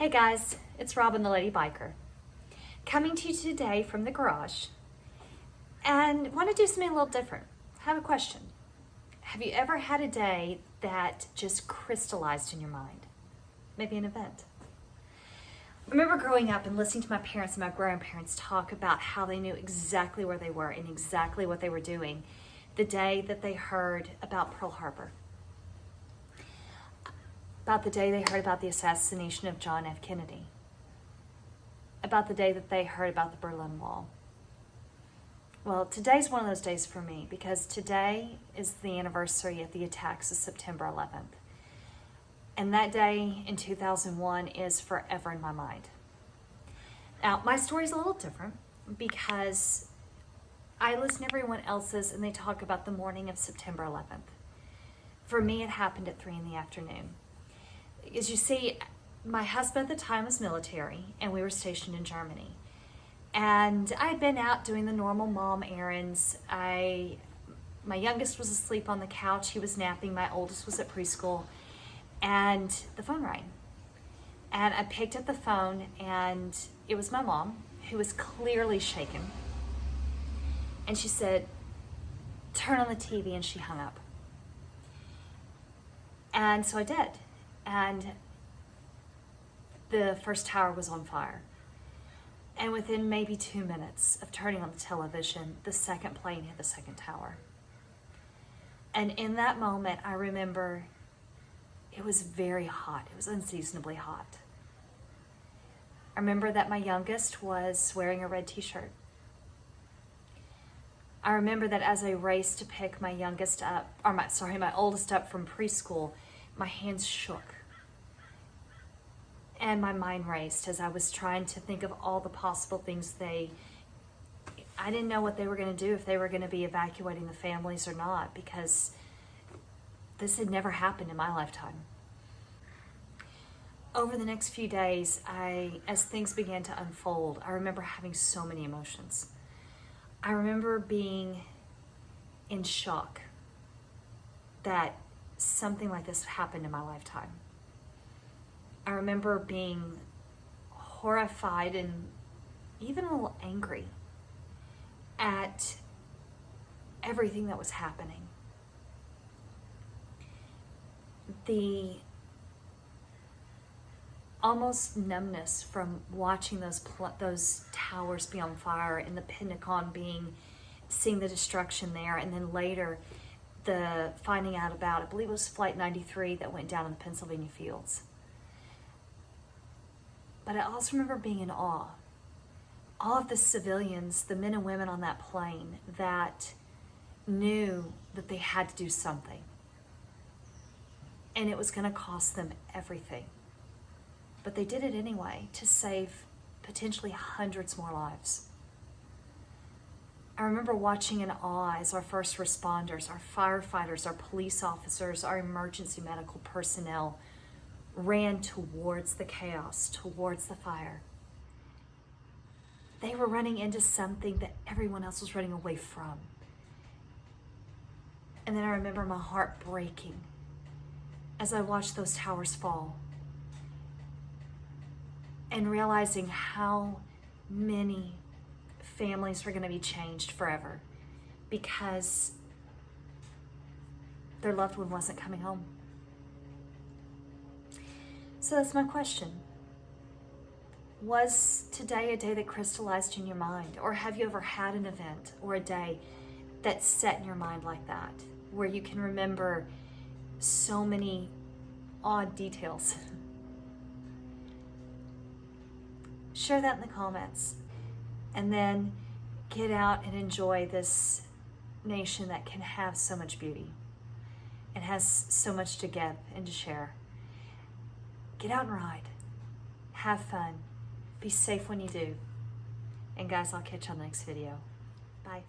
Hey guys, it's Robin the Lady Biker, coming to you today from the garage, and want to do something a little different. I have a question. Have you ever had a day that just crystallized in your mind? Maybe an event. I remember growing up and listening to my parents and my grandparents talk about how they knew exactly where they were and exactly what they were doing the day that they heard about Pearl Harbor. About the day they heard about the assassination of John F. Kennedy. About the day that they heard about the Berlin Wall. Well, today's one of those days for me because today is the anniversary of the attacks of September 11th. And that day in 2001 is forever in my mind. Now, my story's a little different because I listen to everyone else's and they talk about the morning of September 11th. For me, it happened at 3 in the afternoon. As you see, my husband at the time was military and we were stationed in Germany. And I had been out doing the normal mom errands. My youngest was asleep on the couch. He was napping. My oldest was at preschool. And the phone rang. And I picked up the phone and it was my mom, who was clearly shaken. And she said, "Turn on the TV," and she hung up. And so I did. And the first tower was on fire. And within maybe 2 minutes of turning on the television, the second plane hit the second tower. And in that moment, I remember it was very hot. It was unseasonably hot. I remember that my youngest was wearing a red t-shirt. I remember that as I raced to pick my oldest up from preschool, my hands shook. And my mind raced as I was trying to think of all the possible things I didn't know what they were going to do, if they were going to be evacuating the families or not, because this had never happened in my lifetime. Over the next few days, as things began to unfold, I remember having so many emotions. I remember being in shock that something like this happened in my lifetime. I remember being horrified and even a little angry at everything that was happening. The almost numbness from watching those towers be on fire and the Pentagon seeing the destruction there, and then later the finding out about, I believe it was Flight 93 that went down in the Pennsylvania fields. But I also remember being in awe. All of the civilians, the men and women on that plane that knew that they had to do something. And it was going to cost them everything. But they did it anyway to save potentially hundreds more lives. I remember watching in awe as our first responders, our firefighters, our police officers, our emergency medical personnel ran towards the chaos, towards the fire. They were running into something that everyone else was running away from. And then I remember my heart breaking as I watched those towers fall and realizing how many families were going to be changed forever because their loved one wasn't coming home. So that's my question. Was today a day that crystallized in your mind? Or have you ever had an event or a day that set in your mind like that, where you can remember so many odd details? Share that in the comments. And then get out and enjoy this nation that can have so much beauty and has so much to give and to share. Get out and ride. Have fun. Be safe when you do. And guys, I'll catch you on the next video. Bye.